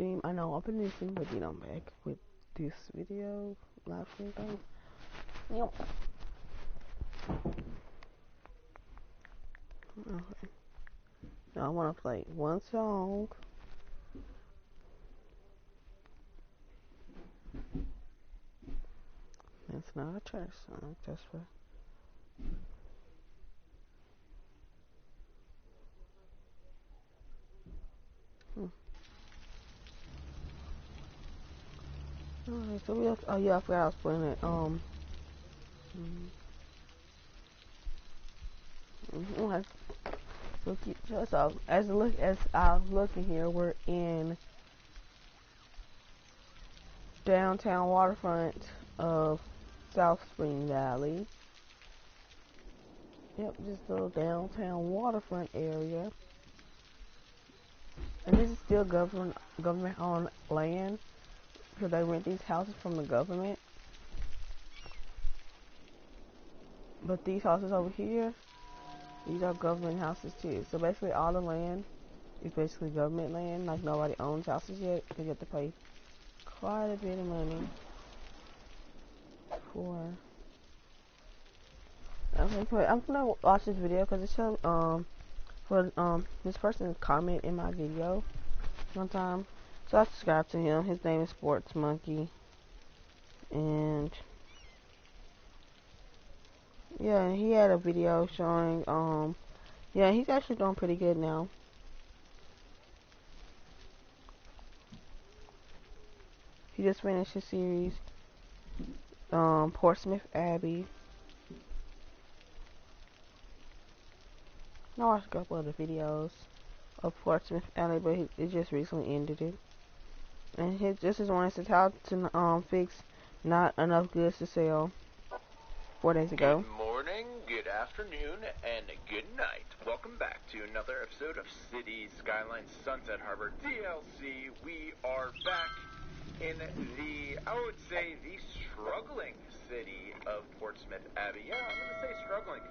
stream. I know, I've been missing, but I'm back with this video live stream thing. Yep. Okay. Now I want to play one song. It's not a church song, just for. Alright, so we have, oh yeah, I forgot I was playing it. Okay. So as I'm looking here, we're in downtown waterfront of South Spring Valley. Yep, just a little downtown waterfront area. And this is still government-owned land, because they rent these houses from the government. But these houses over here, these are government houses too. So basically all the land is basically government land. Like nobody owns houses yet, because you have to pay quite a bit of money for. Okay, I'm gonna watch this video because it showed for this person comment in my video one time. So I subscribed to him. His name is Sports Monkey, and yeah, he had a video showing yeah, he's actually doing pretty good now. He just finished his series, Portsmouth Abbey. I watched a couple of the videos of Portsmouth Abbey, but it just recently ended it. And this is one that says how to fix not enough goods to sell 4 days ago. Good morning, good afternoon, and good night. Welcome back to another episode of Cities, Skylines, Sunset Harbor, DLC. We are back in the, I would say, the struggling city of Portsmouth Abbey. Yeah, I'm going to say struggling.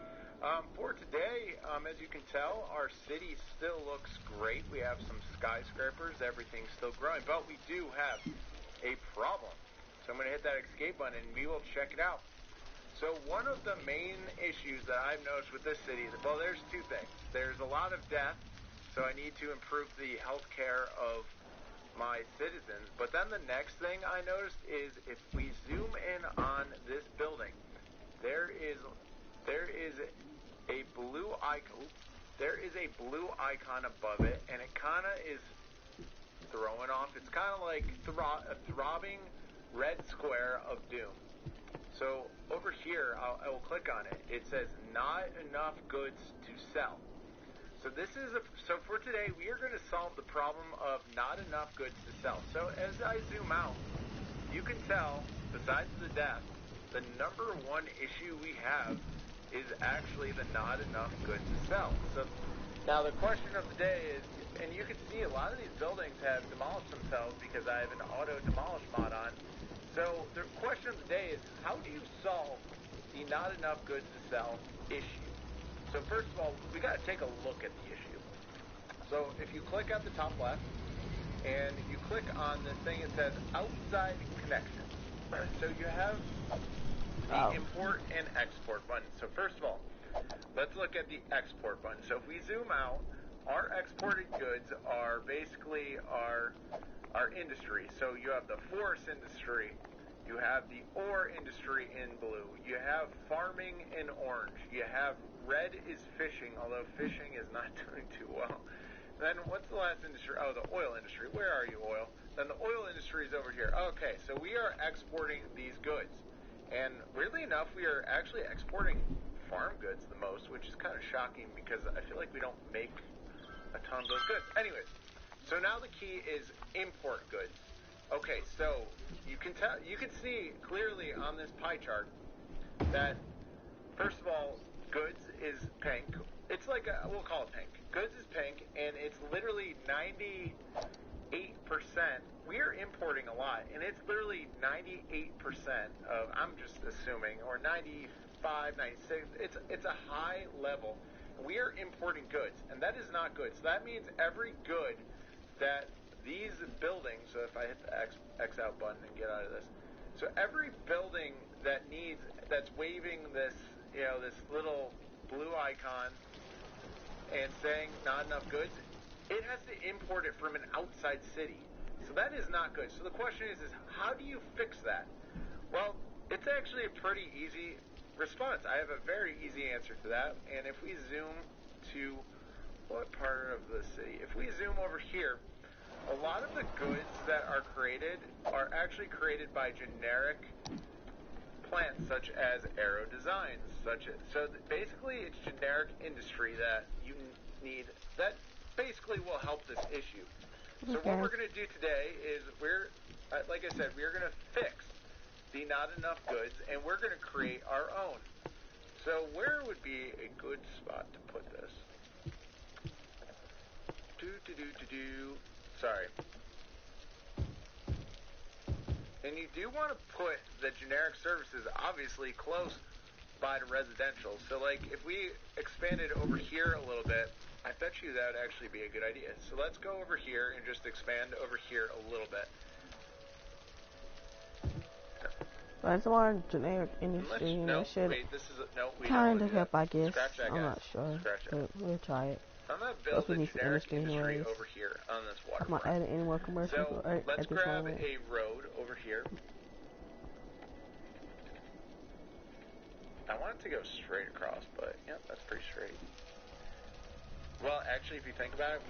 For today, as you can tell, our city still looks great. We have some skyscrapers, everything's still growing, but we do have a problem. So I'm going to hit that escape button and we will check it out. So one of the main issues that I've noticed with this city, well, there's two things. There's a lot of death, so I need to improve the health care of my citizens. But then the next thing I noticed is if we zoom in on this building, there is a blue icon. There is a blue icon above it, and it kind of is throwing off. It's kind of like a throbbing red square of doom. So over here, I will click on it. It says not enough goods to sell. So so for today, we are going to solve the problem of not enough goods to sell. So as I zoom out, you can tell, besides the death, the number one issue we have is actually the not enough goods to sell. So now the question of the day is, and you can see a lot of these buildings have demolished themselves because I have an auto demolish mod on. So the question of the day is, how do you solve the not enough goods to sell issue? So first of all, we got to take a look at the issue. So if you click at the top left, and you click on this thing, it says outside connection. So you have the import and export button. So first of all, let's look at the export button. So if we zoom out, our exported goods are basically our industry. So you have the forest industry, you have the ore industry in blue, you have farming in orange, you have red is fishing, although fishing is not doing too well. Then what's the last industry? Oh, the oil industry. Where are you, oil? Then the oil industry is over here. Okay, so we are exporting these goods. And weirdly enough, we are actually exporting farm goods the most, which is kind of shocking because I feel like we don't make a ton of those goods. Anyways, so now the key is import goods. Okay, so you can see clearly on this pie chart that first of all, goods is pink. It's like we'll call it pink. Goods is pink, and it's literally 98%. We're importing a lot, and it's literally 98% of, I'm just assuming, or 95, 96. It's a high level. We are importing goods, and that is not good. So that means every good that these buildings, so if I hit the X out button and get out of this, so every building that's waving this, this little blue icon and saying not enough goods, it has to import it from an outside city. So that is not good. So the question is how do you fix that? Well, it's actually a pretty easy response. I have a very easy answer to that. And if we zoom to what part of the city? If we zoom over here, a lot of the goods that are created are actually created by generic plants such as Aero Designs. So basically it's generic industry that you need that basically will help this issue. So what we're going to do today is like I said, we're going to fix the not enough goods, and we're going to create our own. So where would be a good spot to put this? Sorry. And you do want to put the generic services obviously close by the residential. So like if we expanded over here a little bit, I bet you that would actually be a good idea. So let's go over here and just expand over here a little bit. But it's more generic industry, kind of help, I guess. I'm not sure, but we'll try it. I'm gonna build a generic industry over here on this waterfront. I'm not adding any more commercials. So let's grab a road over here. I want it to go straight across, but yeah, that's pretty straight. Well, actually, if you think about it,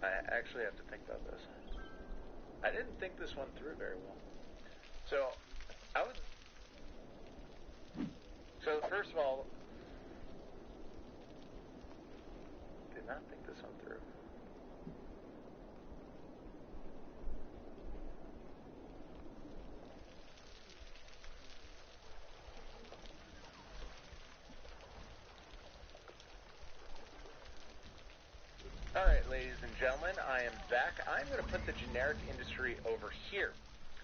I actually have to think about this. I didn't think this one through very well. So first of all, did not think this one through. Alright, ladies and gentlemen, I am back. I'm going to put the generic industry over here.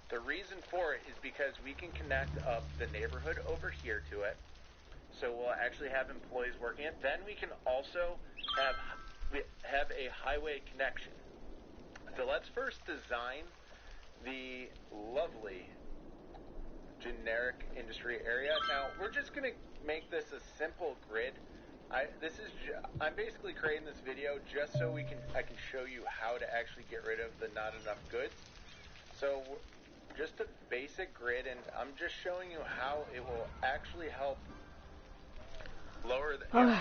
The reason for it is because we can connect up the neighborhood over here to it. So we'll actually have employees working it. Then we can also have a highway connection. So let's first design the lovely generic industry area. Now, we're just going to make this a simple grid. I'm basically creating this video just so I can show you how to actually get rid of the not enough goods. So just a basic grid, and I'm just showing you how it will actually help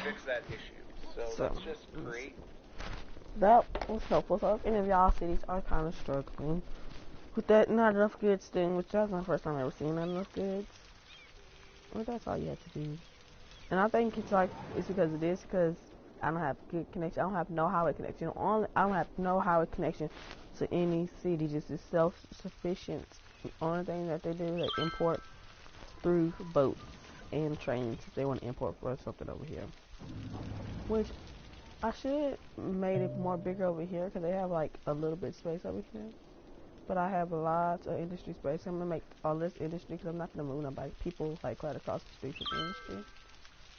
fix that issue. So let's just create. That was helpful. So if any of y'all cities are kind of struggling with that not enough goods thing, which that's my first time ever seeing not enough goods, well, that's all you have to do. And I think it's because of this, because I don't have good connection. I don't have no highway connection. I don't have no highway connection to any city. Just is self-sufficient. The only thing that they do is import through boats and trains if they want to import for something over here. Which I should made it more bigger over here because they have like a little bit of space over here. But I have lots of industry space. I'm gonna make all this industry because I'm not gonna move nobody. People like right across the street from the industry.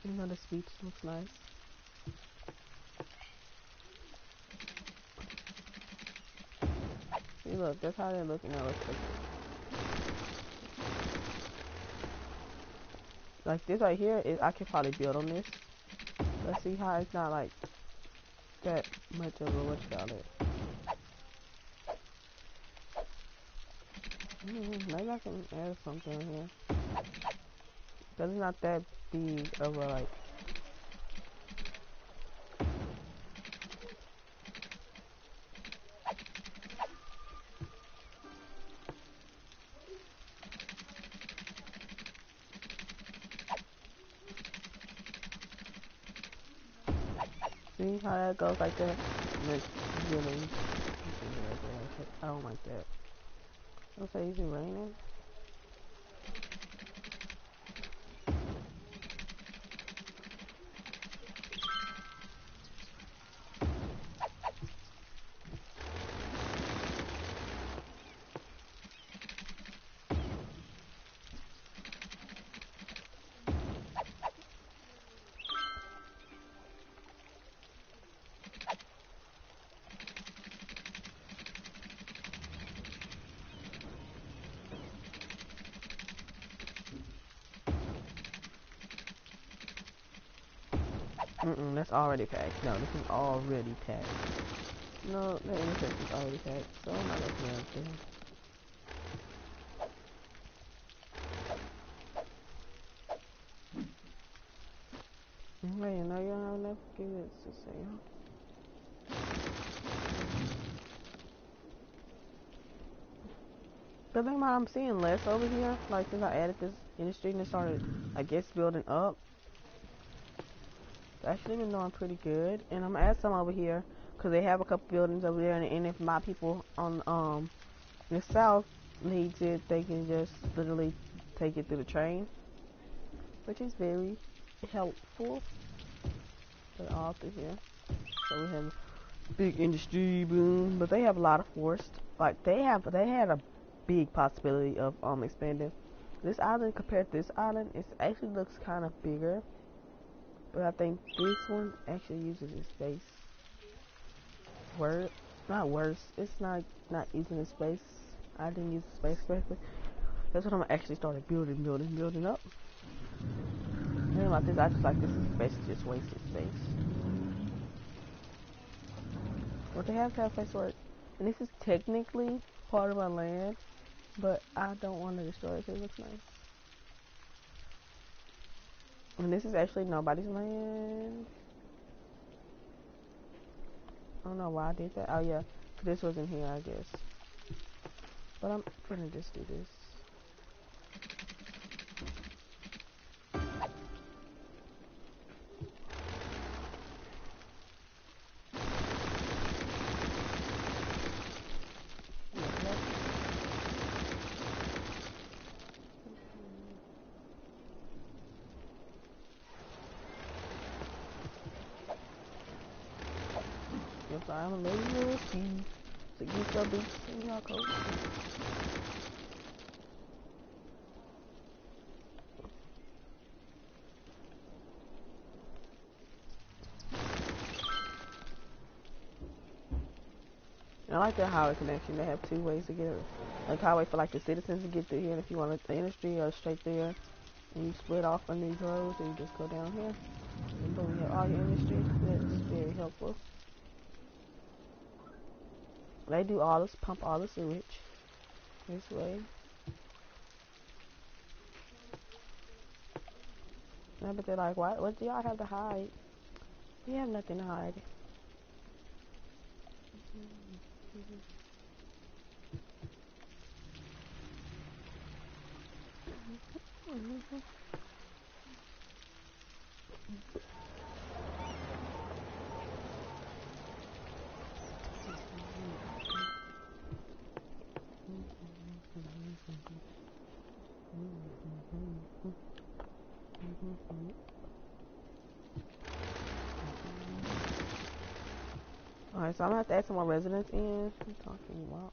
Even though this beach looks nice. See, look, that's how they're looking at us. Like this right here, I could probably build on this. Let's see how it's not like that much of a what you call it. Maybe I can add something in here. But it's not that big of a like. See how that goes like that? It's really, I don't like that. Don't say it's raining. That's already packed. No, this is already packed. No, the intersection's already packed, so I'm not gonna put it up there. Wait, you know you don't have enough gigs to say, huh? The thing about I'm seeing less over here, like since I added this industry and it started, I guess, building up. It's actually been doing pretty good, and I'm gonna add some over here because they have a couple buildings over there, and if my people on in the south needs it, they can just literally take it through the train, which is very helpful. They're all through here, so we have big industry boom, but they have a lot of forest. Like they had a big possibility of expanding. This island compared to this island, it actually looks kind of bigger, but I think this one actually uses its space. Not worse. It's not using the space. I didn't use the space correctly. That's what I'm actually started building up. And like this, I just like this is basically just wasted space. But they have to have place work, and this is technically part of my land, but I don't want to destroy it because it looks nice. And this is actually nobody's land. I don't know why I did that. Oh yeah, this wasn't here, I guess. But I'm gonna just do this. Yes, I'm a little risky. So get your boots and your coat. I like that highway connection. They have two ways to get it. Like highway for like the citizens to get through here, and if you want the industry or straight there, and you split off on these roads, and you just go down here, and boom, you have all your industry. That's very helpful. They do all this, pump all the sewage this way. Yeah, but they're like, what do y'all have to hide? We have nothing to hide. Alright, so I'm gonna have to add some more residents in. What are you talking about?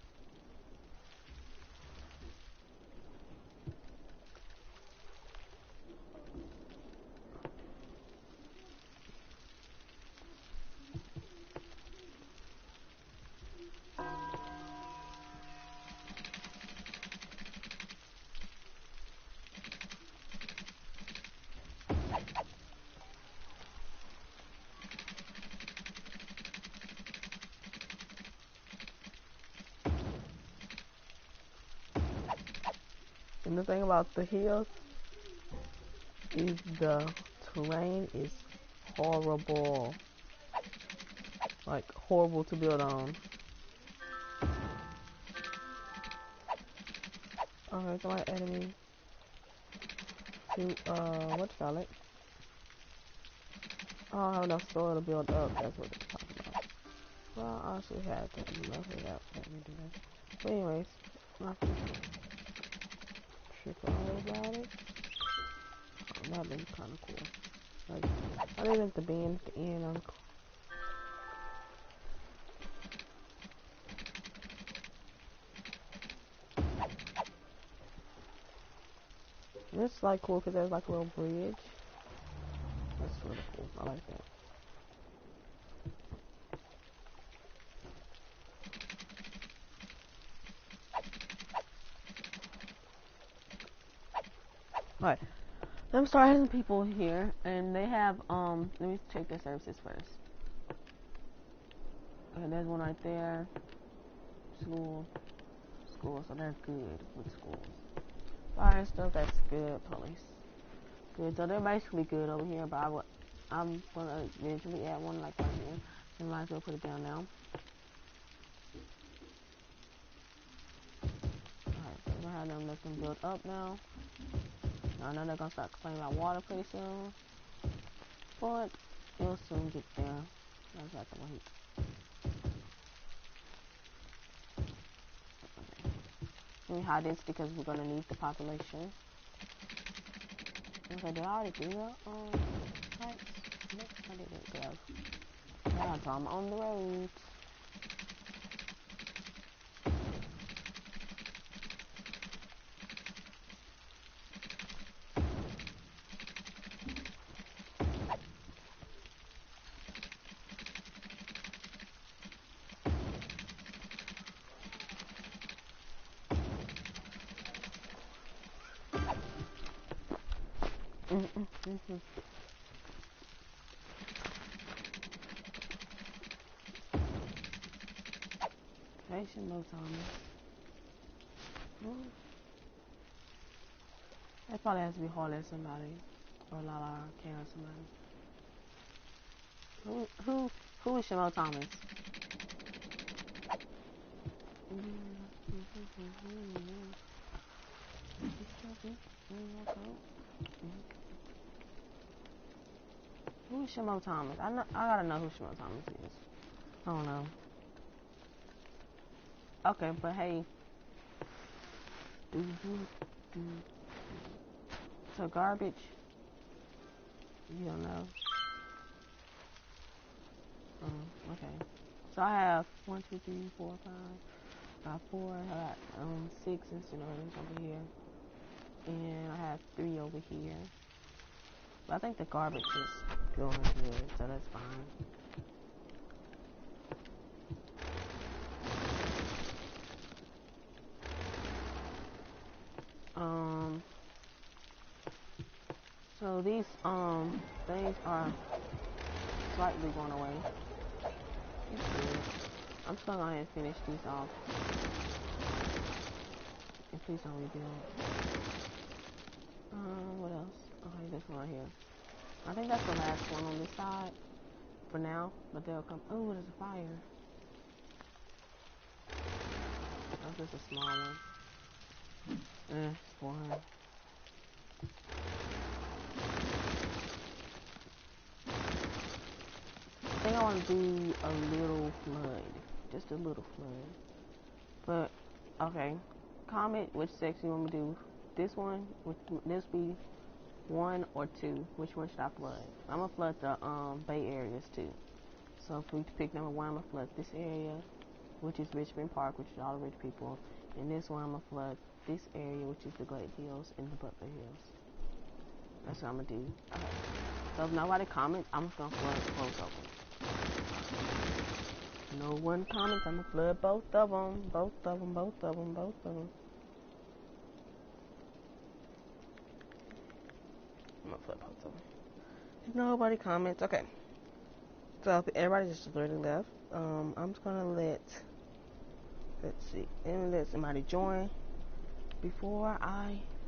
And the thing about the hills is the terrain is horrible. Like, horrible to build on. Okay, so my enemy to, what you call it? I don't have enough soil to build up, that's what they're talking about. Well, I actually have enough of that. Let me do that. But anyways, not to trip all about it. Oh, that'd been kinda cool. Like, I didn't have to be in at the end on. It's like cool because there's like a little bridge. That's really cool. I like that. Alright, I'm starting some people here, and they have let me check their services first. Okay, there's one right there. School, so they're good with schools. Fire stuff, that's good. Police, good. So they're basically good over here, but I'm gonna eventually add one like right here. And might as well put it down now. Alright, so we're gonna have them let them build up now. I know they're gonna start complaining about water pretty soon, but it'll soon get there. I just have to wait. High density because we're gonna need the population. Okay, did I already do that? Right. Next, I didn't go. Yeah, so I'm on the road. Patient low Thomas. That probably has to be hard at somebody. Or Lala or Karen or somebody. Who is Shamo Thomas? Who is Shamo Thomas? I gotta know who Shamo Thomas is. I don't know. Okay, but hey. So garbage. You don't know. Okay. So I have 1, 2, 3, 4, 5, 4. I got 6 incinerators over here, and I have 3 over here. But I think the garbage is going good, so that's fine. So these things are slightly going away. It's good. I'm just gonna go ahead and finish these off. And please don't rebuild. What else? Okay, this one right here. I think that's the last one on this side for now, but they'll come. Oh, there's a fire. That's just a small one. It's 400. I think I want to do a little flood. Just a little flood. But, okay. Comment which section you want me to do. This one, would this be 1 or 2? Which one should I flood? I'm going to flood the Bay areas too. So if we pick number 1, I'm going to flood this area, which is Richmond Park, which is all the rich people. And this one, I'm going to flood this area, which is the Glade Hills and the Butler Hills. That's what I'm going to do. Okay. So if nobody comments, I'm just going to flood both of them. No one comments, I'm gonna flood both of them. Both of them, both of them, both of them. I'm gonna flood both of them. If nobody comments, okay. So if everybody just literally left, I'm just gonna let's see, and let somebody join before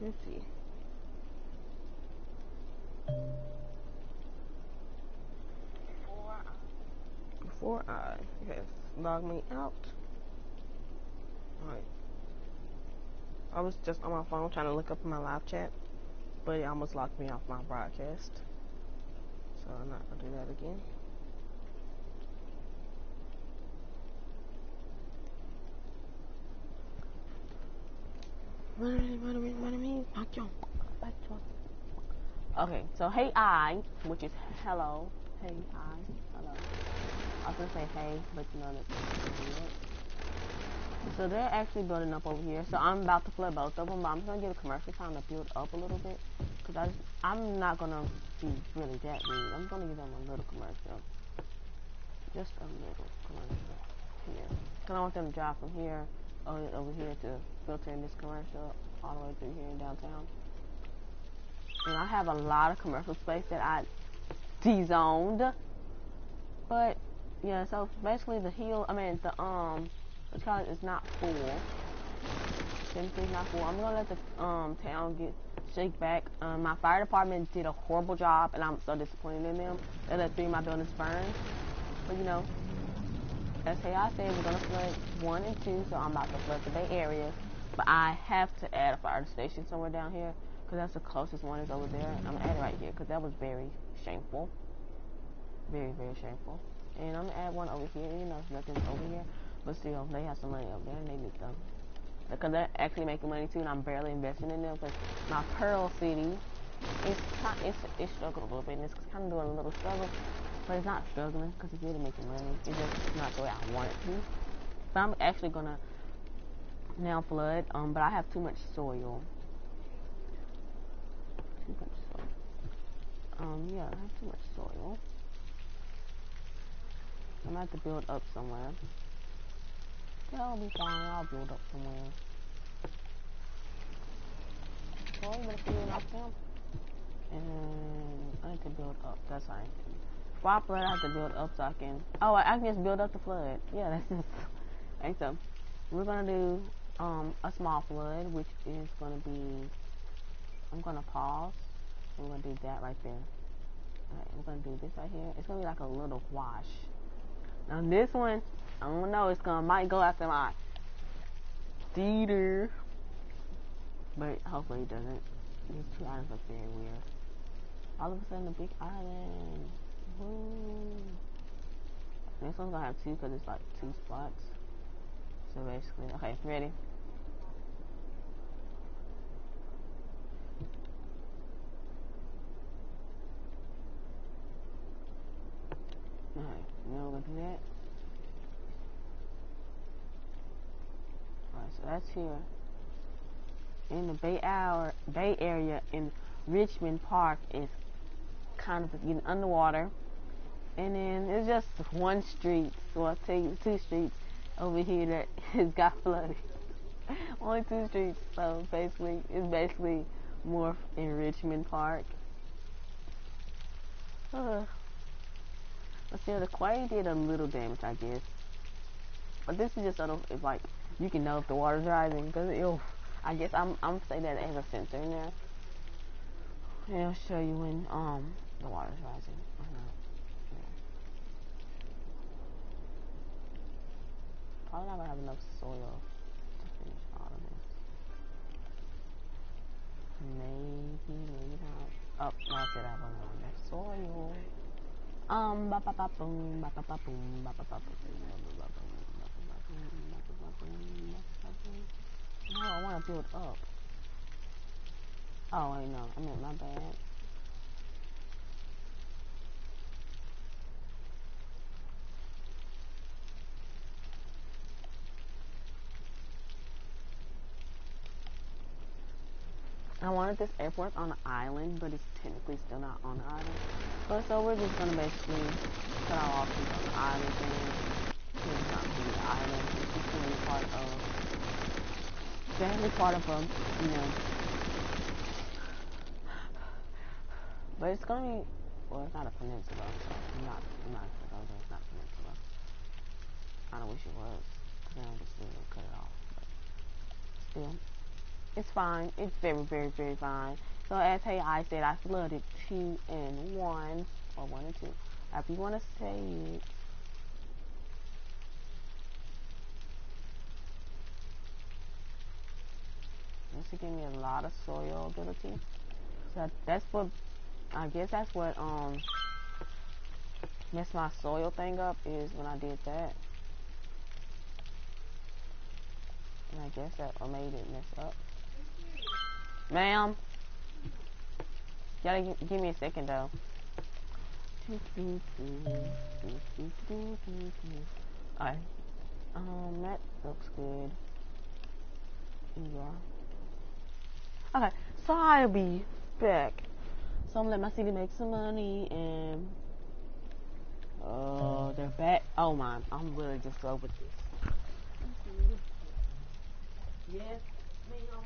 let's see. Okay, log me out. Alright. I was just on my phone trying to look up my live chat, but it almost locked me off my broadcast. So I'm not gonna do that again. Okay, so hey which is hello. Hey hello. I was gonna say hey, but you know that's weird. So they're actually building up over here. So I'm about to flood both of them, but I'm gonna give a commercial time to build up a little bit, cause I'm not gonna be really that rude. I'm gonna give them a little commercial, just a little commercial here. Cause I want them to drive from here over here to filter in this commercial all the way through here in downtown. And I have a lot of commercial space that I de-zoned. But yeah, so basically the college is not full. Technically not full. I'm gonna let the town get shake back. My fire department did a horrible job, and I'm so disappointed in them. They let 3 of my buildings burn. But you know, as I said, we're gonna flood 1 and 2, so I'm about to flood the Bay Area. But I have to add a fire station somewhere down here, because that's the closest one is over there. I'm gonna add it right here, because that was very shameful. Very, very shameful. And I'm gonna add one over here. You know, nothing's over here, but still, they have some money up there, and they need them. Because they're actually making money too, and I'm barely investing in them. Because my Pearl City, it's struggling a little bit, and it's kind of doing a little struggle, but it's not struggling because it's really making money. It's just not the way I want it to. But I'm actually gonna now flood. But I have too much soil. Yeah, I have too much soil. I'm gonna have to build up somewhere. Yeah, I'll be fine. I'll build up somewhere. So I'm gonna figure it out now. And I need to build up. That's fine. Before I flood, I have to build up so I can. Oh, I can just build up the flood. Yeah, that's just. And so we're gonna do a small flood, which is gonna be. I'm gonna pause. We're gonna do that right there. Alright, we're gonna do this right here. It's gonna be like a little wash. Now this one, I don't know. It's gonna might go after my theater, but hopefully it doesn't. These 2 items look very weird. All of a sudden, a big island. Woo. This one's gonna have 2 because it's like 2 spots. So basically, okay, ready? Alright, now we're gonna do that. Alright, so that's here. In the Bay Area in Richmond Park is kind of getting underwater. And then it's just 1 street, so I'll tell you 2 streets over here that has got flooded. Only 2 streets, so basically, it's basically more in Richmond Park. Let's see, the quay did a little damage, I guess. But this is just sort of, it's like, you can know if the water's rising, because I guess I'm saying that it has a sensor in there. And it'll show you when, the water's rising or not. Yeah. Probably not gonna have enough soil to finish all of this. Maybe not. Oh, no, I said I don't want enough soil. Ba ba ba boom, ba ba ba boom, ba ba ba boom, ba ba ba boom, ba ba ba boom, ba ba ba boom, ba ba ba boom. No, I want to build up. Oh wait, no, I meant my bad. I wanted this airport on an island, but it's technically still not on the island. But so we're just gonna basically cut out all things on the island thing. It's not really the island. It's just gonna be part of. Definitely part of you know. But it's gonna be. Well, it's not a peninsula, so I'm not gonna go there. It's not a peninsula. I don't wish it was. Then I just literally cut it off. But still. It's fine. It's very, very, very fine. So as I said, I flooded 2 and 1, or 1 and 2. If you want to say it. This will give me a lot of soil ability. So that's what, I guess that's what messed my soil thing up, is when I did that. And I guess that made it mess up. Ma'am, you gotta give me a second though. Alright. That looks good. Yeah. Okay, so I'll be back. So I'm gonna let my city make some money, and they're back. Oh my, I'm really just over this. Yes, ma'am.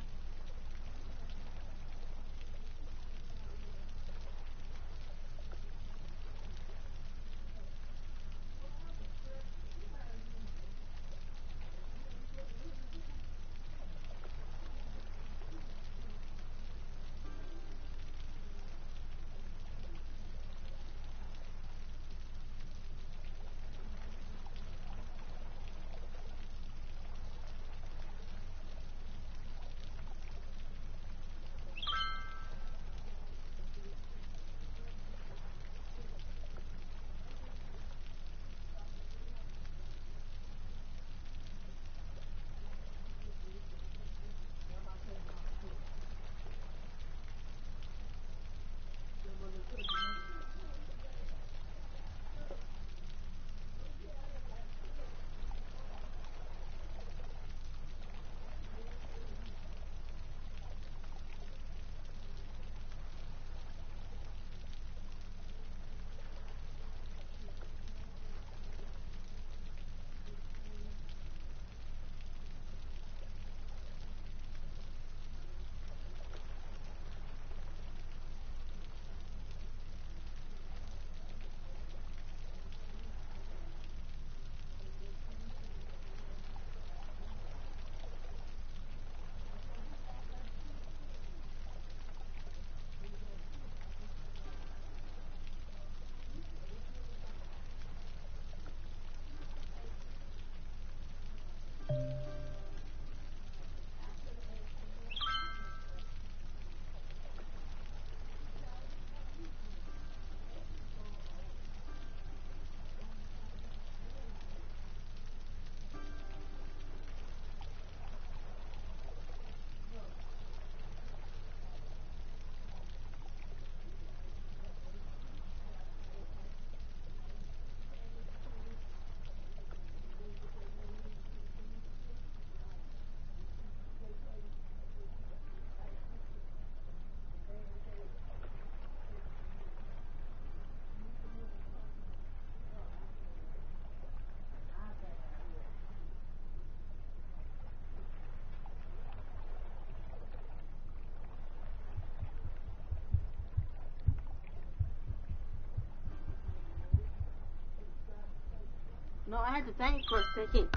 No, I had to think for a second.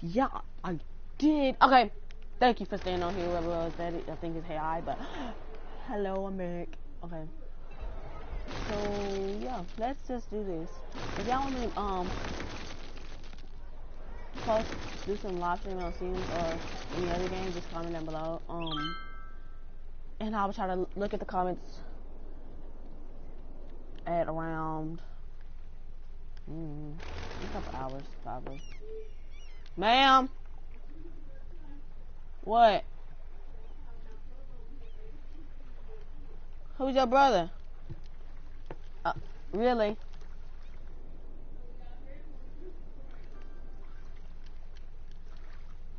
Yeah, I did. Okay, thank you for staying on here. Whoever was that, I think it's hi, but hello, I'm back. Okay, so yeah, let's just do this. If y'all want me post do some live streaming on Sims or any other game, just comment down below. And I will try to look at the comments at around a couple hours probably. Ma'am, what? Who's your brother? Really?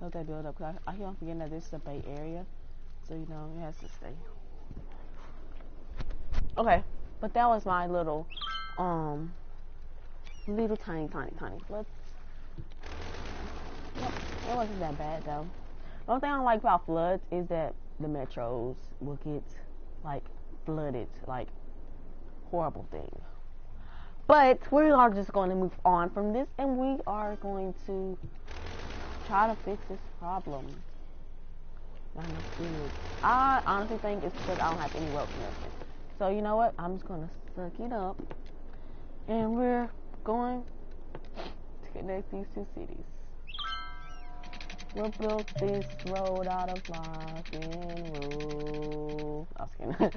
Let that build up. Cause I keep on forgetting that this is a Bay Area, so you know it has to stay. Okay, but that was my little tiny. Let's. Yep, it wasn't that bad though. The only thing I don't like about floods is that the metros will get like flooded, like horrible thing. But we are just going to move on from this, and we are going to try to fix this problem. Not enough food. I honestly think it's because I don't have any rope connection. So you know what? I'm just gonna suck it up, and we're going to connect these two cities. We'll build this road out of rock and roll. I was kidding.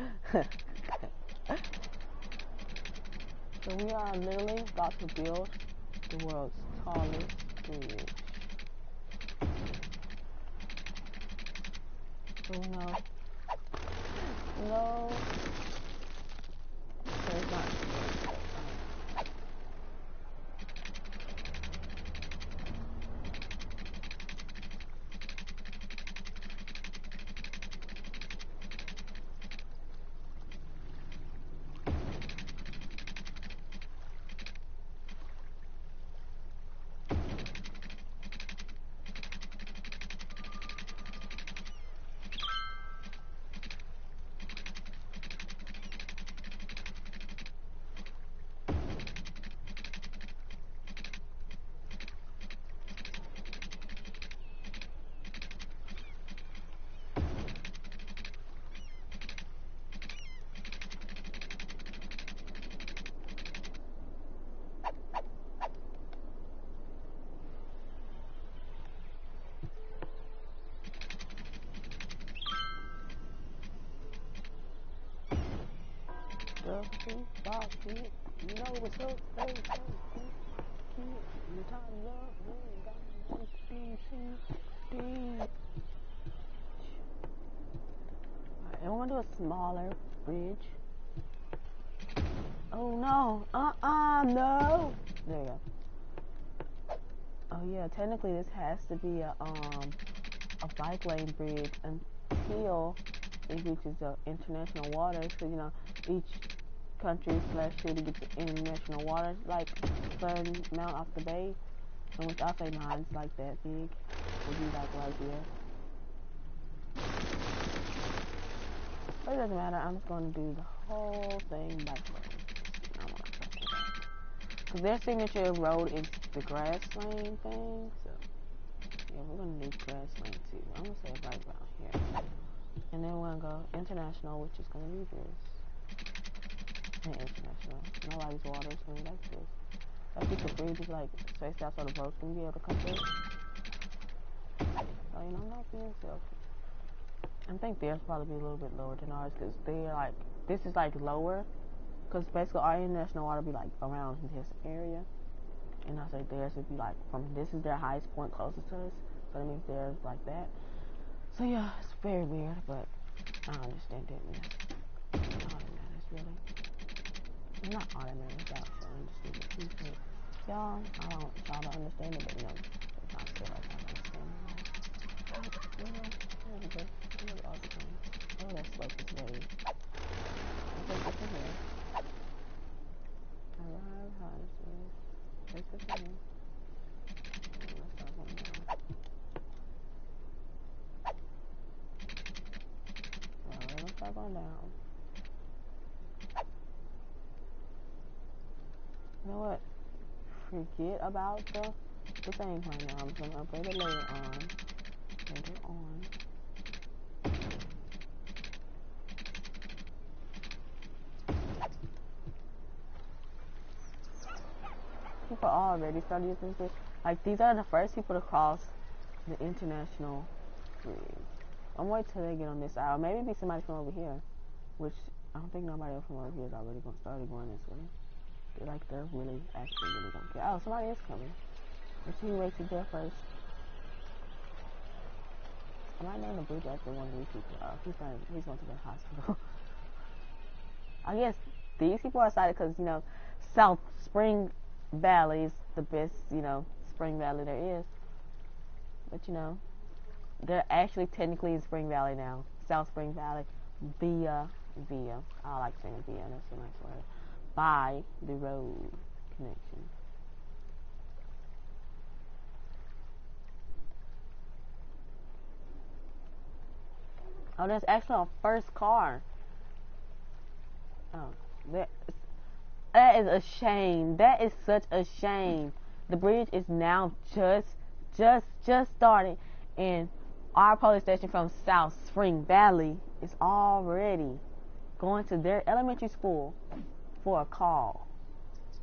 So we are literally about to build the world's tallest bridge. So no. So it's not. You know what's up, I want to do a smaller bridge. Oh no, no. There you go. Oh yeah, technically this has to be a bike lane bridge until it reaches the international waters, because you know each country / city gets international waters like certain amount off the bay. So which I'll say mine's like that big. It'd be like right here. But it doesn't matter, I'm just gonna do the whole thing by phone. Because their signature road is the grass lane thing, so yeah, we're gonna do grass lane too. I'm gonna say it right around here. And then we're gonna go international, which is gonna be this. And international. Nobody's water is gonna be like this. I keep the bridges like spaced out so the boats can be able to come through. So you know, I'm not being selfish. I think theirs probably be a little bit lower than ours, because they're like, this is like lower, because basically our international water be like around this area, and I say theirs would be like from, this is their highest point closest to us, so that means theirs like that. So yeah, it's very weird, but I understand it, and that's all that matters really. It's not all that matters, y'all should understand it too, but y'all, I don't want y'all to understand it, but you know, if I feel like I understand it. All the time. Oh, that slope is way. I'll take this in here. Arrive high, so take this in here. Let's start going down. Alright, let's start going down. You know what? forget about the things right now. I'm just gonna upgrade it later on. Later on. People already started using this bridge. Like, these are the first people to cross the international bridge. I'm waiting till they get on this side. Or maybe be somebody from over here, which I don't think nobody else from over here is already started going this way. They're really, actually really don't care. Oh, somebody is coming. Let's see who waits to there first. I might name the bridge after one of these people. Oh, he's going to the hospital. I guess these people are excited because, you know, South Spring Valley is the best, you know, Spring Valley there is. But, you know, they're actually technically in Spring Valley now. South Spring Valley via. I like saying via. That's a nice word. By the road connection. Oh, there's actually a first car. Oh, that is a shame. That is such a shame. The bridge is now just starting, and our police station from South Spring Valley is already going to their elementary school for a call.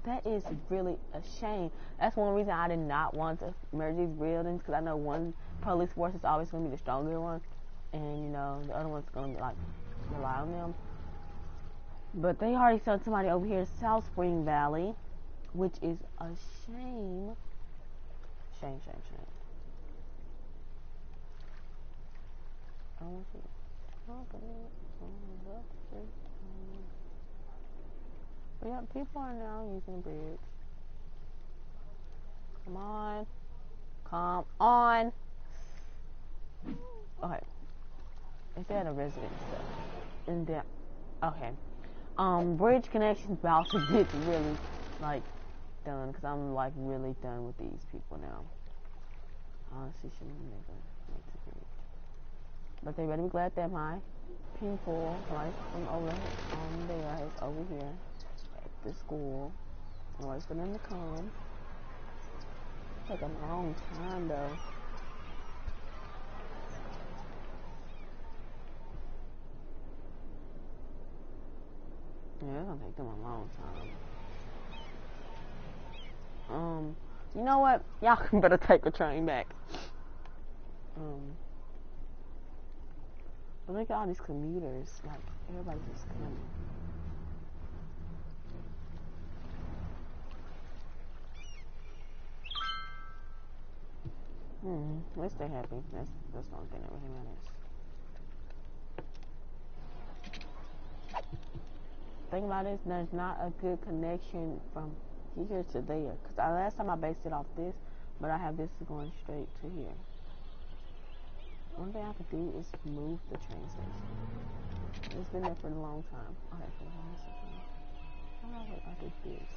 That is really a shame. That's one reason I did not want to merge these buildings, because I know one police force is always going to be the stronger one, and, you know, the other one's going to be, like, rely on them. But they already sent somebody over here, South Spring Valley, which is a shame. Shame. But yeah, people are now using the bridge. Come on. Okay. They said a residence stuff. And then, okay. Bridge connection's about to get really, like, done, because I'm, like, really done with these people now. Honestly, should never make the bridge. But they better be glad that my people, like, from over there, is over here at the school. I'm waiting for them to come. Take a long time, though. Yeah, it's gonna take them a long time. You know what? Y'all better take a train back. But look at all these commuters. Like, everybody's just coming. Let's stay happy. That's the only thing that really matters. Think about it, there's not a good connection from here to there. Because last time I based it off this, but I have this going straight to here. One thing I could do is move the train station. It's been there for a long time. Okay, hold on a second. How do I do this?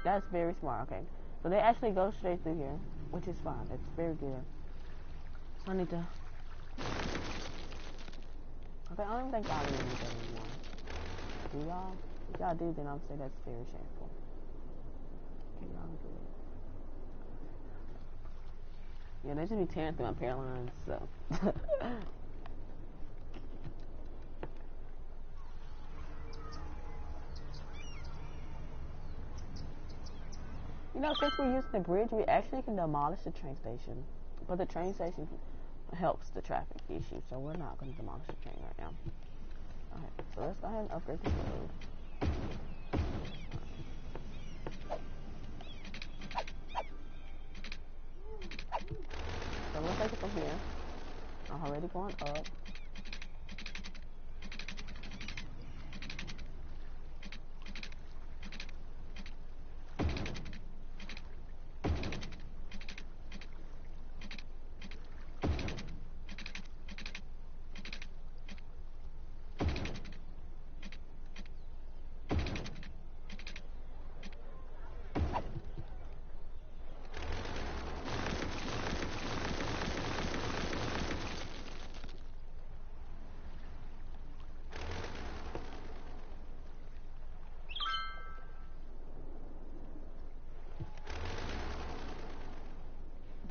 That's very smart. Okay, so they actually go straight through here, which is fine. It's very good. So I need to. Okay, I don't think y'all really need that anymore. Do y'all? If y'all do, then I'll say that's very shameful. Okay, y'all good. Yeah, they should be tearing through my pair lines. So. You know, since we're using the bridge, we actually can demolish the train station. But the train station helps the traffic issue, so we're not going to demolish the train right now. Alright, so let's go ahead and upgrade this road. So we'll take it from here. I'm already going up.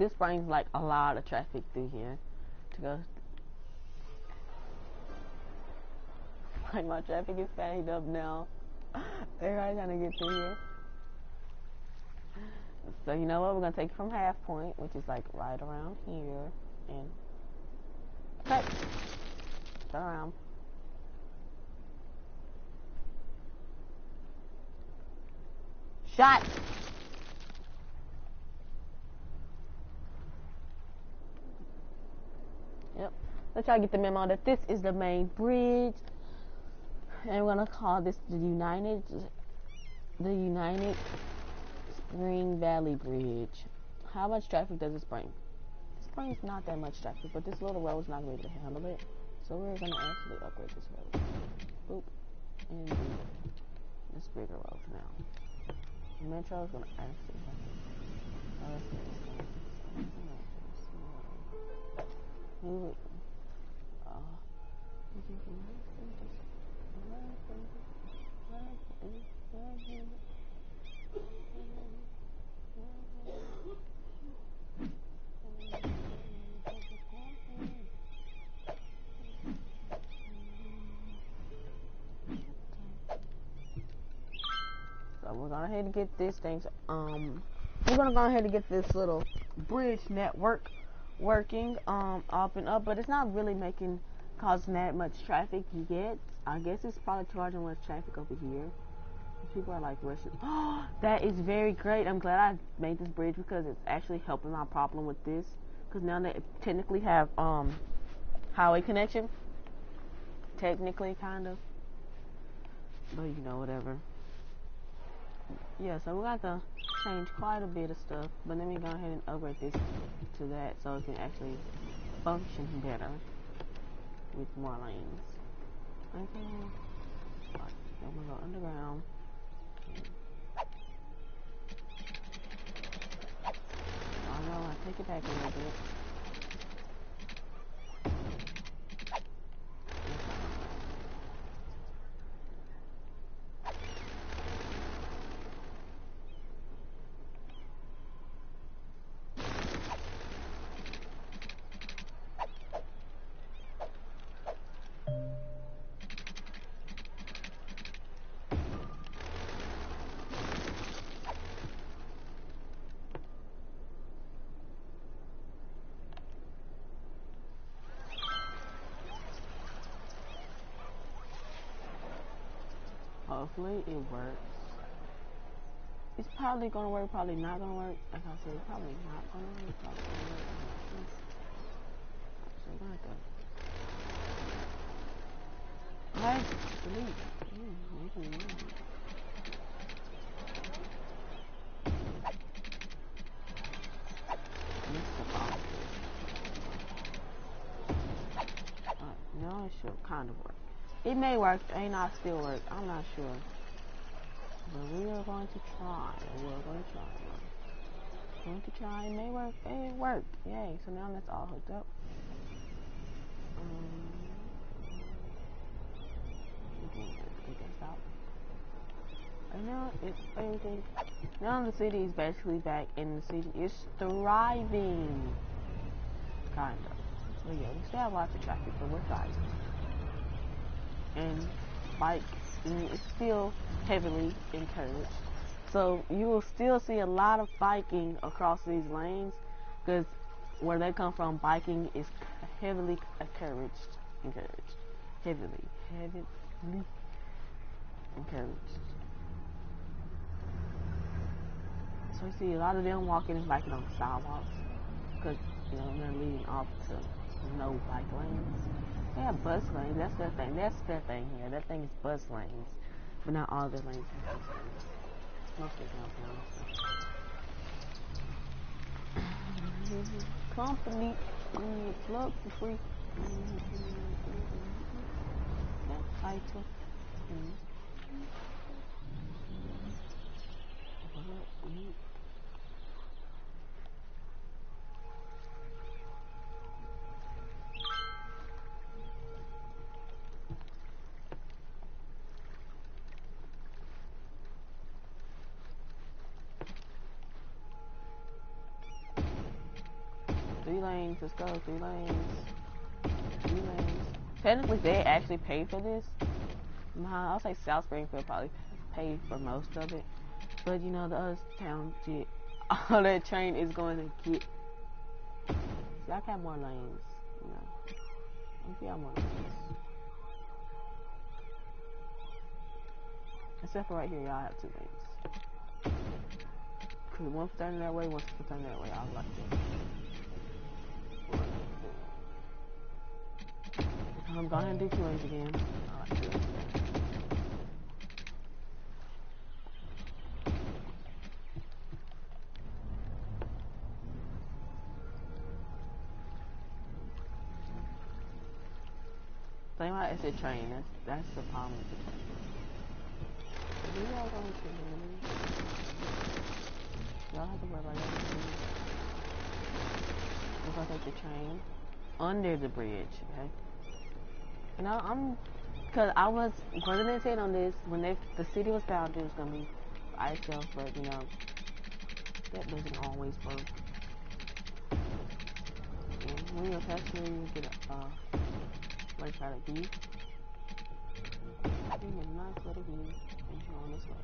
this brings like a lot of traffic through here to go. Like my traffic is backed up now. Everybody's trying to get through here. So you know what? We're gonna take it from half point, which is like right around here, and cut. Turn around. Shot. Yep. Let's try to get the memo that this is the main bridge, and we're gonna call this the United Spring Valley Bridge. How much traffic does this bring? This brings not that much traffic, but this little road is not going to be able to handle it. So we're going to actually upgrade this road. Boop. And do this bigger road now. The Metro is going to actually move it. So we're gonna go ahead and get this thing. We're gonna go ahead and get this little bridge network working up and up, but it's not really causing that much traffic yet. I guess it's probably charging less traffic over here. People are like rushing. Oh, that is very great. I'm glad I made this bridge because it's actually helping my problem with this. Because now they technically have highway connection. Technically, kind of. But you know, whatever. Yeah, so we got to change quite a bit of stuff. But let me go ahead and upgrade this to that so it can actually function better with more lanes. Okay. Alright, then we're going to go underground. Oh no, I take it back a little bit. Hopefully it works. It's probably gonna work, probably not gonna work. Like I said, it's probably not gonna work, probably gonna work. So we're gonna go. Alright, delete. Now it should kind of work. It may work, it may not still work. I'm not sure. But we are going to try. We're going to try. We're going to try. It may work. It worked. Yay. So now that's all hooked up. And now it's everything. Now the city is basically back, and the city is thriving. Kind of. So yeah, we still have lots of traffic, but we're thriving. And bikes is still heavily encouraged. So you will still see a lot of biking across these lanes, because where they come from, biking is heavily encouraged. Heavily encouraged. So you see a lot of them walking and biking on the sidewalks, because you know they're leading off to no bike lanes. They have bus lanes. That's their thing. That's their thing here. Their thing is bus lanes, but not all their lanes have bus lanes. Most of them have. Company plug for free. That title. 3 lanes. Let's go. 3 lanes. 3 lanes. Technically, they actually paid for this. I'll say South Springfield probably paid for most of it. But you know, the other towns did. All that train is going to get. Y'all have more lanes. You know. If y'all more lanes. Except for right here, y'all have 2 lanes. Because one for turning that way, one for turning that way. I was like that. I'm going to do 2 lanes again. I like 2 lanes again. Same how it's a train. That's the problem with the train. We all going to y'all have to worry about everything. We're gonna take the train under the bridge, okay? You know, cause I was going to say on this when the city was founded, it was gonna be by itself, but you know, that doesn't always work. And when you're a passenger, you get like how to be. You get a nice little view, and you're on this way.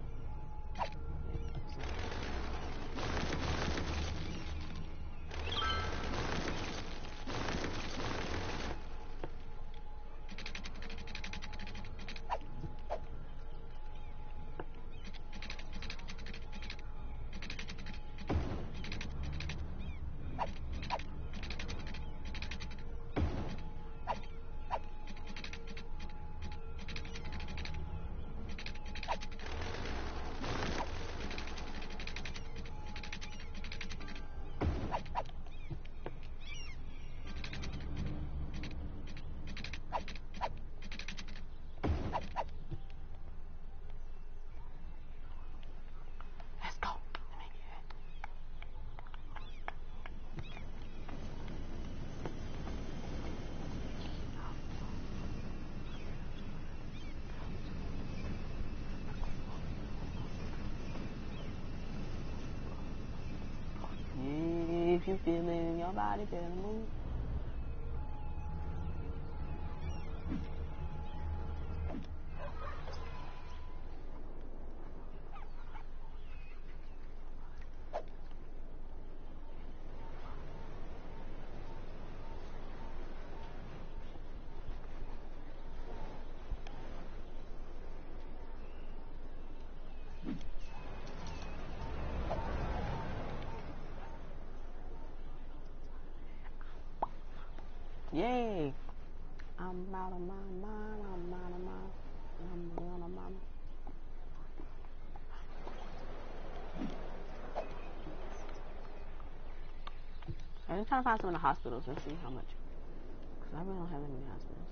If you feel it in your body, better move. Yay! I'm out of my mind, I'm out of my mind. I'm just trying to find some in the hospitals and see how much. Because I really don't have any hospitals.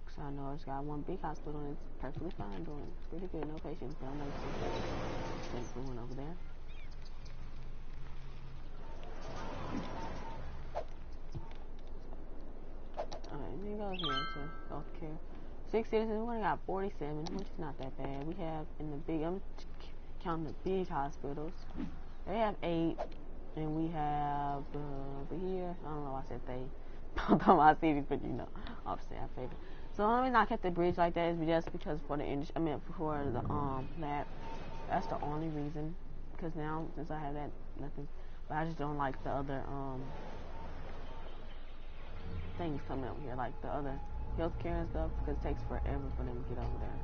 Because I know it's got one big hospital and it's perfectly fine doing pretty good, no patients, but I know it's going over there. Alright, then goes here to healthcare. 6 citizens, we only got 47, which is not that bad. We have in the big, I'm counting the big hospitals. They have 8, and we have over here, I don't know why I said they. Both of my cities, but you know, obviously I favor. So the only reason I kept the bridge like that is just because for the industry, for the that. That's the only reason. Because now since I have that, nothing. But I just don't like the other things coming up here, like the other healthcare and stuff, because it takes forever for them to get over there.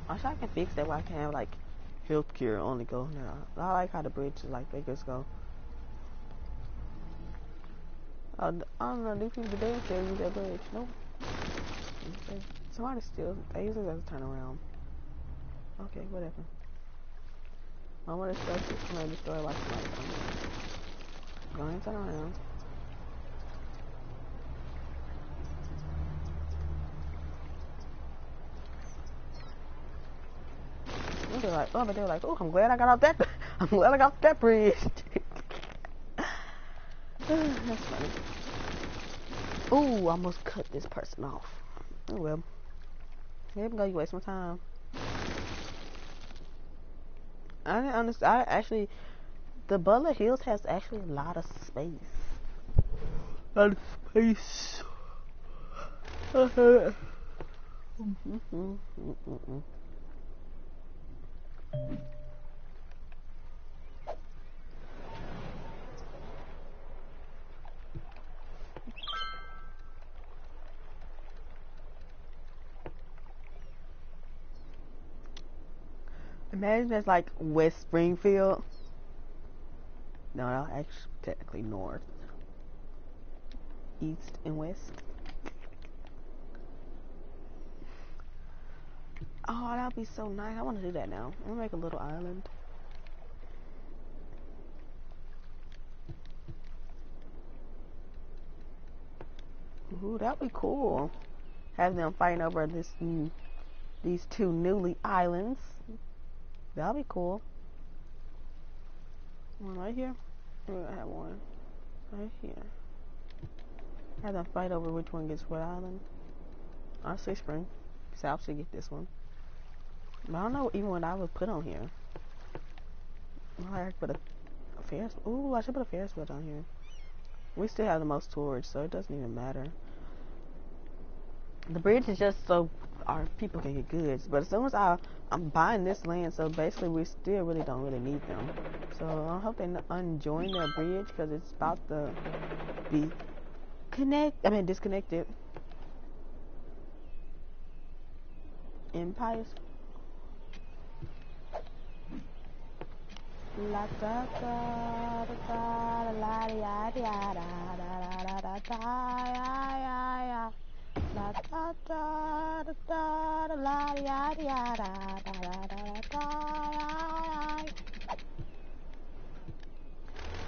I wish I could fix that where I can have like healthcare only go now. I like how the bridge is like they just go. I don't know, these people today still use that bridge. Nope. Somebody still, they usually have to turn around. Okay, whatever. I'm gonna destroy it. I'm gonna destroy it like somebody told me. Go ahead and turn around. They're like, oh, but they're like, oh, I'm glad I got off that. I'm glad I got off that bridge. That's funny. Ooh, I almost cut this person off. Oh well. Here we go. You waste my time. I didn't understand. I actually, the Butler Hills has actually a lot of space. A lot of space. Imagine that's like West Springfield. No, actually technically north, east, and west. Oh, that'd be so nice. I want to do that now. I'm gonna make a little island. Ooh, that'd be cool. Have them fighting over these two newly islands. That'd be cool. One right here. We're gonna have one right here. Have them fight over which one gets what island. Honestly, Spring. South should get this one. But I don't know even what I would put on here. I could put a Ferris. Ooh, I should put a Ferris wheel on here. We still have the most storage, so it doesn't even matter. The bridge is just so our people can get goods. But as soon as I'm buying this land, so basically we still really don't really need them. So I hope they unjoin their bridge because it's about to be disconnected. Empires. La da da da da la ya ya da da da da da ya ya. La da da da da la ya ya da da da da da ya.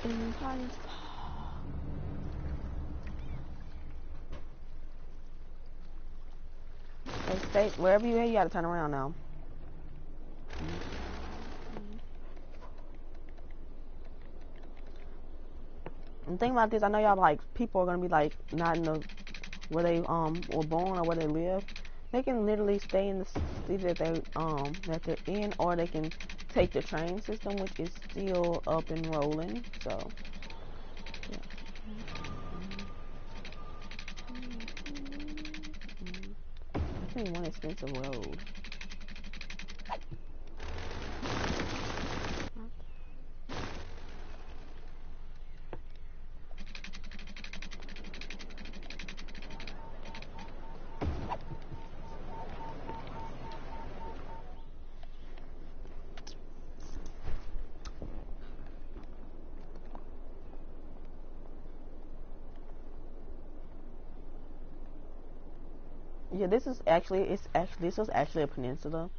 Empires. Hey, stay wherever you at. You gotta turn around now. And think about this. I know y'all like people are gonna be like not in the where they were born or where they live. They can literally stay in the city that they're in, or they can take the train system, which is still up and rolling. So yeah. I think one expensive road. Yeah, this was actually a peninsula.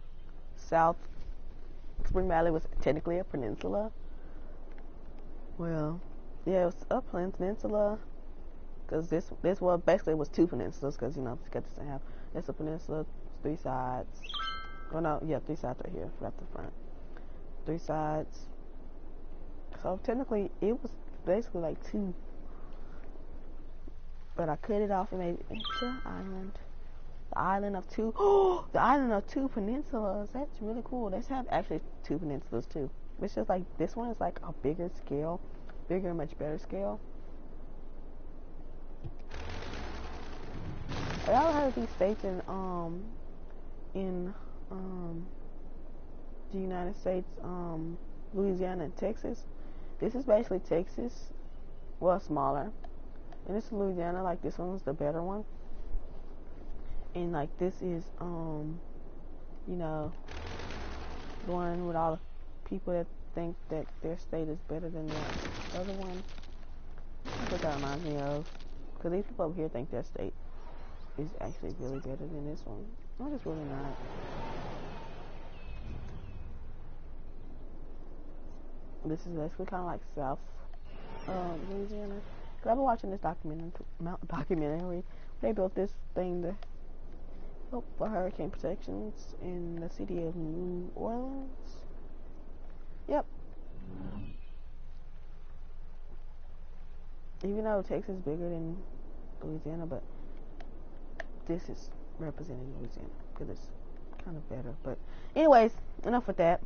South Spring Valley was technically a peninsula. Well, yeah, it was a peninsula because this well basically was two peninsulas because you got this half. It's a peninsula, three sides. Well, no, yeah, three sides right here, right the front. Three sides. So technically, it was basically like two, but I cut it off and made it into an island. The island of two. Oh, the island of two peninsulas. That's really cool. Let's have actually two peninsulas too. It's just like this one is like a bigger scale, bigger, much better scale. Have y'all heard of these states in the United States, Louisiana and Texas? This is basically Texas, well smaller, and this is Louisiana. Like this one's the better one, and like this is the one with all the people that think that their state is better than the other one. That's what that reminds me of, because these people over here think their state is actually really better than this one. No, it's really not. This is basically kind of like South Louisiana. Cause I've been watching this documentary. They built this thing to help for hurricane protections in the city of New Orleans. Yep. Even though Texas is bigger than Louisiana, but this is representing Louisiana because it's kind of better. But anyways, enough with that.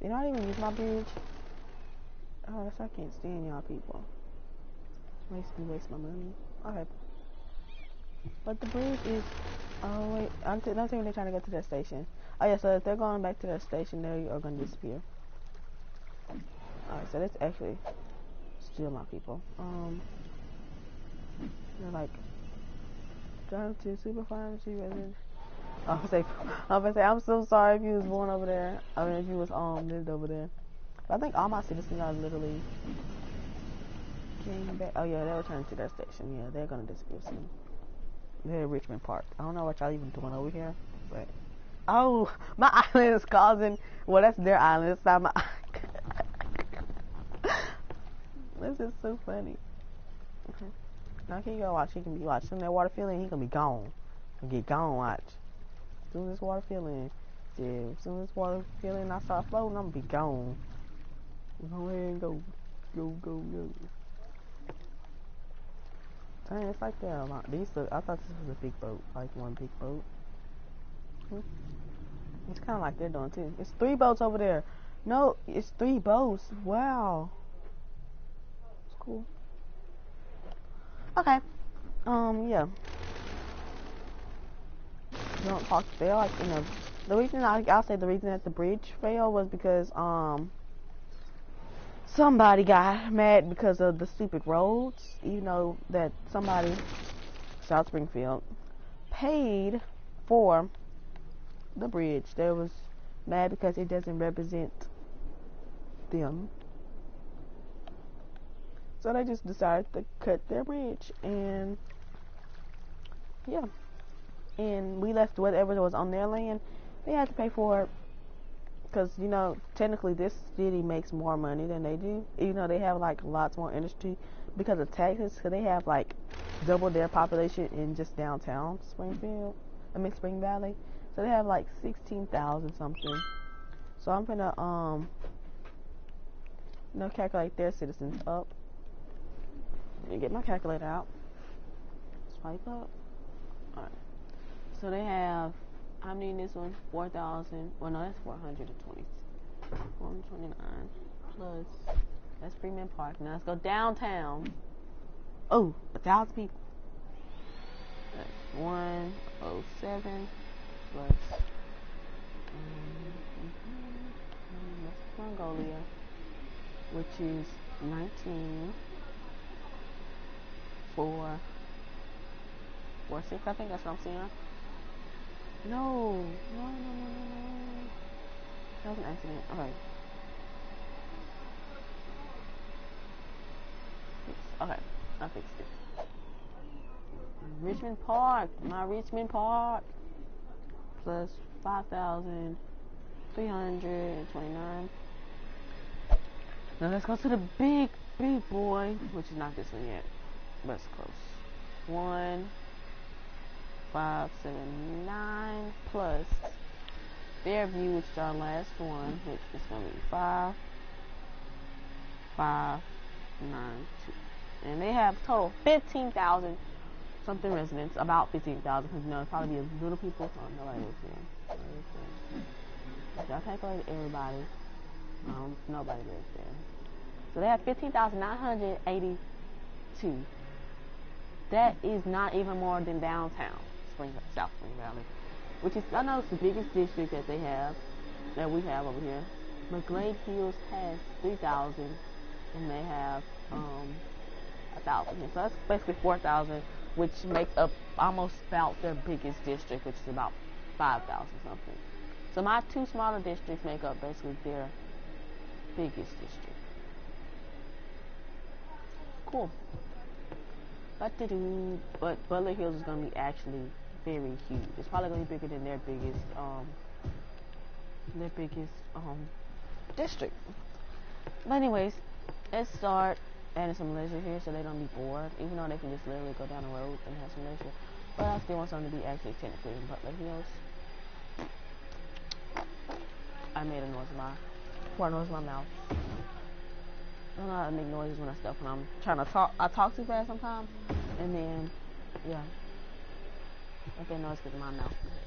You know, I didn't even use my bridge. Oh, that's why I can't stand y'all people. Makes me waste my money. Okay. But the bridge is. Oh wait, I don't think they're trying to go to that station. Oh yeah, so if they're going back to that station, they are going to disappear. Alright, so that's actually still my people. They're like drive to super pharmacy resident. I'm gonna say I'm so sorry if you was born over there. I mean, if you was lived over there. But I think all my citizens are literally came back. Oh yeah, they're returning to their station. Yeah, they're gonna disappear soon. They're at Richmond Park. I don't know what y'all even doing over here, but oh, my island is causing. Well, that's their island. It's not my. This is so funny. Okay. Now can you go watch? He can be watching that water filling. He gonna be gone. Get gone. Watch. As soon as this water filling, as soon as this water filling, I start floating. I'm gonna be gone. Go ahead and go. Dang, it's like they're a lot. I thought this was a big boat, like one big boat. It's kind of like they're doing too. It's 3 boats over there. No, it's 3 boats. Wow. It's cool. Okay. Yeah. You don't talk to fail, like, you know, the reason I'll say the reason that the bridge failed was because, somebody got mad because of the stupid roads, even though that somebody, South Springfield, paid for the bridge. They was mad because it doesn't represent them. So they just decided to cut their bridge, and yeah. And we left whatever was on their land. They had to pay for it because, you know, technically this city makes more money than they do, even though they have like lots more industry because of taxes. So they have like double their population in just downtown Springfield, Spring Valley. So they have like 16,000 something. So I'm gonna you know, calculate their citizens up. Let me get my calculator out. Swipe up. Alright. So they have, how many in this one? 4,000. Well, no, that's 420. 429 plus, that's Freeman Park. Now let's go downtown. Oh, 1,000 people. That's 107 plus, that's Mongolia, which is 19. 4, 4, 6, I think that's what I'm seeing. No. That was an accident. Okay. Okay, I fixed it. Richmond Park, my Richmond Park, plus 5,329. Now let's go to the big boy, which is not this one yet, but it's close. 1,579 plus Fairview, which is our last one, which is going to be 5,592. And they have total 15,000 something residents, about 15,000, because, you know, it'd probably be little people. Oh, nobody lives here. Y'all calculated everybody. Nobody lives there. So they have 15,982. That is not even more than downtown South Spring Valley, which is, I know it's the biggest district that they have, that we have over here. But Glade Hills has 3,000, and they have 1,000 here. So that's basically 4,000, which makes up almost about their biggest district, which is about 5,000 something. So my 2 smaller districts make up basically their biggest district. Cool. But Butler Hills is gonna be actually very huge. It's probably gonna be bigger than their biggest district. But anyways, let's start adding some leisure here so they don't be bored, even though they can just literally go down the road and have some leisure. But I still want something to be actually technically in Butler Hills. I made a noise in my mouth. I don't know how to make noises when I'm trying to talk. I talk too fast sometimes, and then, yeah. If they know it's because of my mouth sometimes.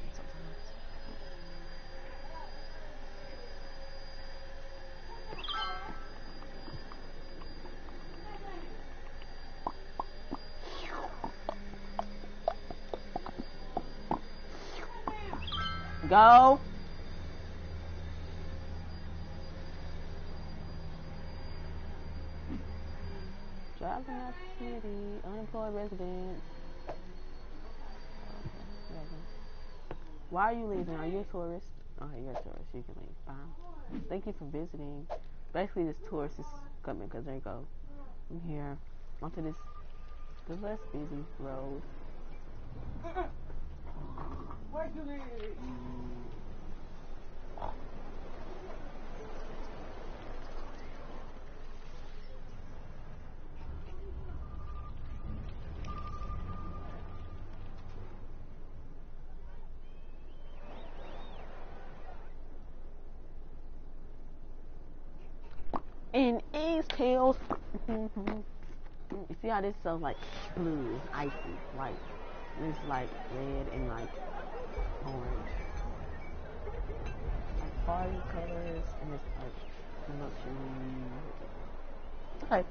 Go. Driving out the city, unemployed residents. Why are you leaving? Are you a tourist? Okay, you're a tourist. You can leave. Fine. Thank you for visiting. Basically, this tourist is coming because there you go. I'm here onto this the less busy road. Why you leave? In East Hills. You see how this is like blue, icy, white. And it's like red and like orange. Like party colors, and it's like luxury. Okay.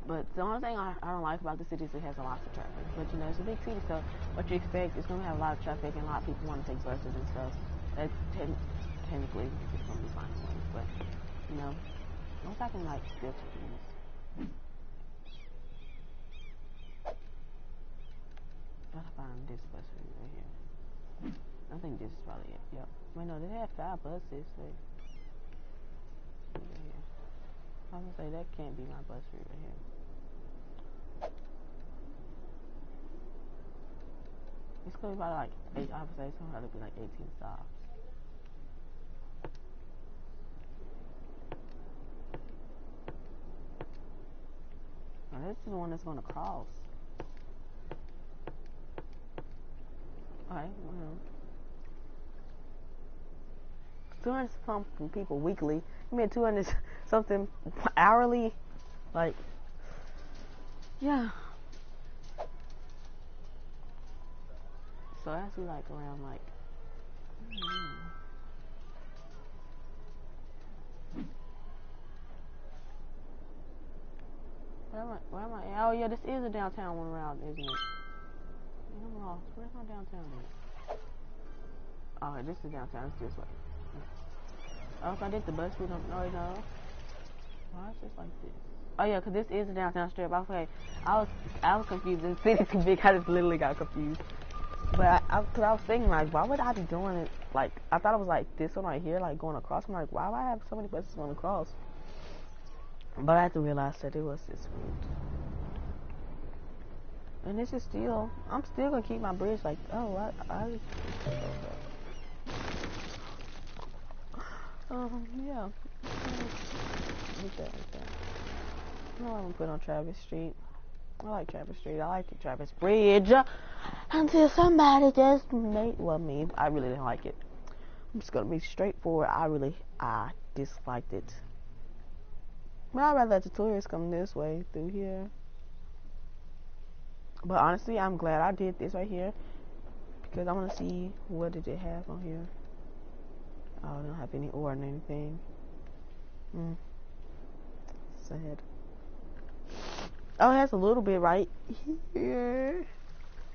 But the only thing I don't like about the city is it has a lot of traffic. But you know, it's a big city, so what you expect is going to have a lot of traffic and a lot of people want to take buses and stuff. That's technically it's going to be fine anyway. But, you know, once I can like still confused. Gotta find this bus route right here. I think this is probably it. Yep. Wait, no, they have 5 buses. Wait. Right here. I was gonna say that can't be my bus route right here. It's gonna be about like 8. I would say it's gonna have to be like 18 stops. Now this is the one that's gonna cross. Okay, well. 200 something people weekly. You mean 200 something hourly? Like, yeah. So it has to be like around like. Where am I? Oh yeah, this is a downtown one route, isn't it? I'm lost. Where's my downtown at? Oh, this is downtown. It's just like. Oh, if I did the bus route, no. Why is this like this? Oh yeah, cause this is a downtown strip. Okay, I was confused. The city's too big. I just literally got confused. But cause I was thinking like, why would I be doing it? Like, I thought it was like this one right here, like going across. I'm like, why do I have so many buses going across? But I had to realize that it was this route. And this is still, I'm still gonna keep my bridge like, oh, yeah. Like that. I'm gonna put on Travis Street. I like Travis Street. I like the Travis Bridge. Until somebody just made, well, me, I really didn't like it. I'm just gonna be straightforward. I disliked it. But I'd rather let the tourists come this way through here. But honestly, I'm glad I did this right here because I want to see what did it have on here. Oh, I don't have any ore or anything. Sad. Oh, it has a little bit right here.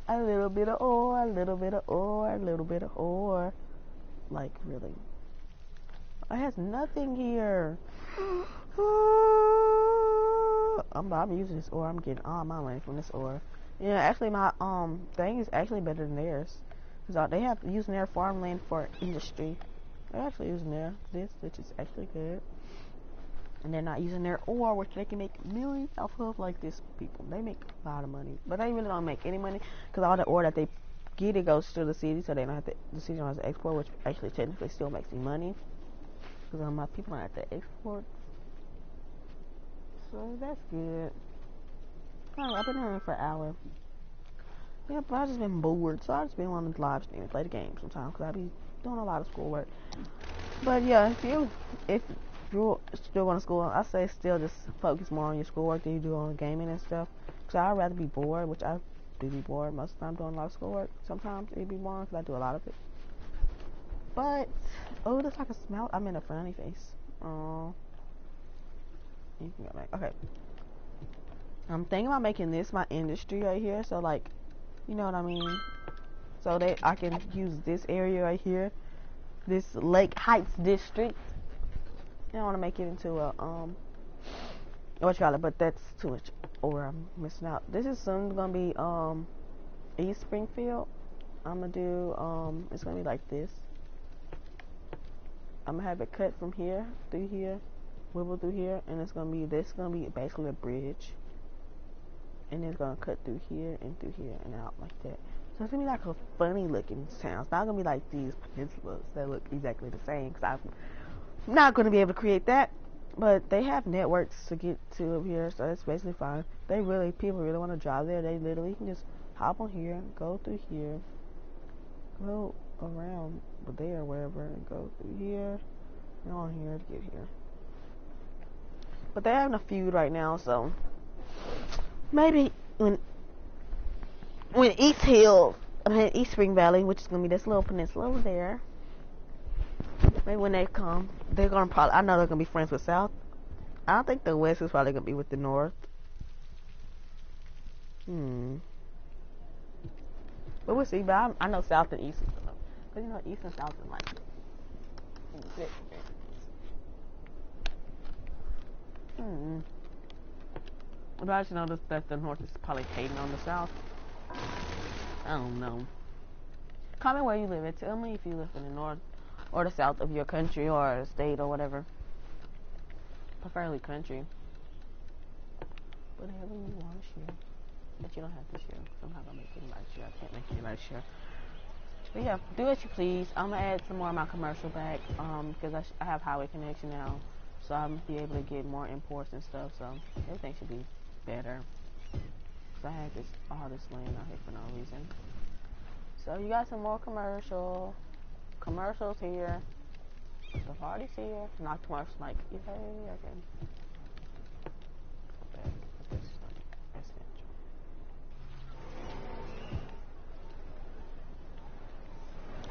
A little bit of ore, a little bit of ore, a little bit of ore. Like, really. It has nothing here. I'm using this ore. I'm getting all my money from this ore. Yeah, actually, my thing is actually better than theirs. Cause they have using their farmland for industry. They're actually using this, which is actually good. And they're not using their ore, which they can make millions off of. Like this, people, they make a lot of money, but they really don't make any money because all the ore that they get, it goes to the city, so they don't have to. The city don't have to export, which actually technically still makes me money because my people don't have to export. So that's good. Oh, I've been running for an hour. Yeah, but I've just been bored, so I just been wanting to live stream and play the game sometimes because I be doing a lot of schoolwork. But yeah, if you're still going to school, I say still just focus more on your schoolwork than you do on gaming and stuff. Because I'd rather be bored, which I do be bored most of the time doing a lot of schoolwork. Sometimes it'd be boring because I do a lot of it. But, oh, there's like a smell. I'm in a frowny face. Oh. You can go back. Okay. I'm thinking about making this my industry right here. So, like, you know what I mean? So that I can use this area right here. This Lake Heights district. I don't want to make it into a, what you call it, but that's too much. Or I'm missing out. This is soon going to be, East Springfield. I'm going to do, it's going to be like this. I'm going to have it cut from here, through here, wibble through here, and it's going to be, this is going to be basically a bridge. And it's going to cut through here, and out like that. So it's going to be like a funny looking town. It's not going to be like these peninsulas that look exactly the same, because I'm not going to be able to create that. But they have networks to get to up here, so it's basically fine. People really want to drive there. They literally can just hop on here, go through here, go around there, wherever, and go through here, and on here to get here. But they're having a feud right now, so maybe when East Spring Valley, which is gonna be this little peninsula over there, maybe when they come, they're gonna I know they're gonna be friends with South. I don't think the West is probably gonna be with the North. But we'll see. But I know South and East is gonna, cause you know East and South is like But I just noticed that the North is probably hating on the South. I don't know. Comment where you live at. Tell me if you live in the North or the South of your country or state or whatever. Preferably country. Whatever you want to share. But you don't have to share. I'm not going to make anybody share. I can't make anybody share. But yeah, do as you please. I'm going to add some more of my commercial back. Because I have highway connection now. So I'm going to be able to get more imports and stuff. So everything should be better. So I had all this land out here for no reason. So you got some more commercials here. The party's here. Not too much like, yay, okay. Back. This is like residential.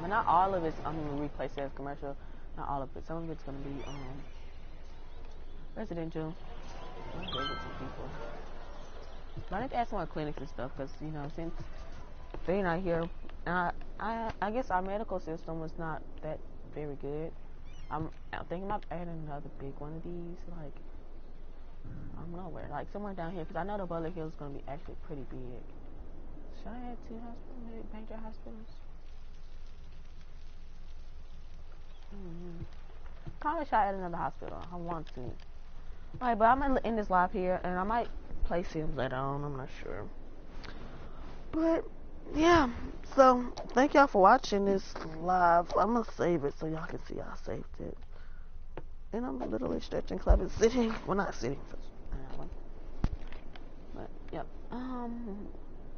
But not all of it's, I'm going to replace it as commercial. Not all of it. Some of it's going to be residential. I'm good with some people. But I need to add some more clinics and stuff because, you know, since they're not here, I guess our medical system was not that very good. I'm thinking about adding another big one of these, like, I don't know where, like somewhere down here, because I know the Butler Hill is going to be actually pretty big. Should I add 2 hospitals, major hospitals? Probably should I add another hospital. I want to. Alright, but I'm going to end this live here, and I might play Sims later on, I'm not sure. But, yeah, so, thank y'all for watching this live. I'm going to save it so y'all can see I saved it. And I'm literally stretching, clapping, sitting. Well, not sitting. But, yep.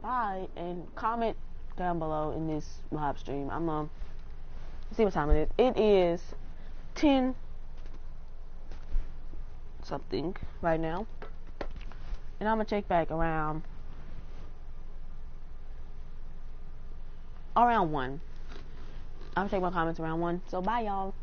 Bye. And comment down below in this live stream. I'm going to see what time it is. It is 10 something right now. And I'm going to check back around 1. I'm going to check my comments around 1. So, bye, y'all.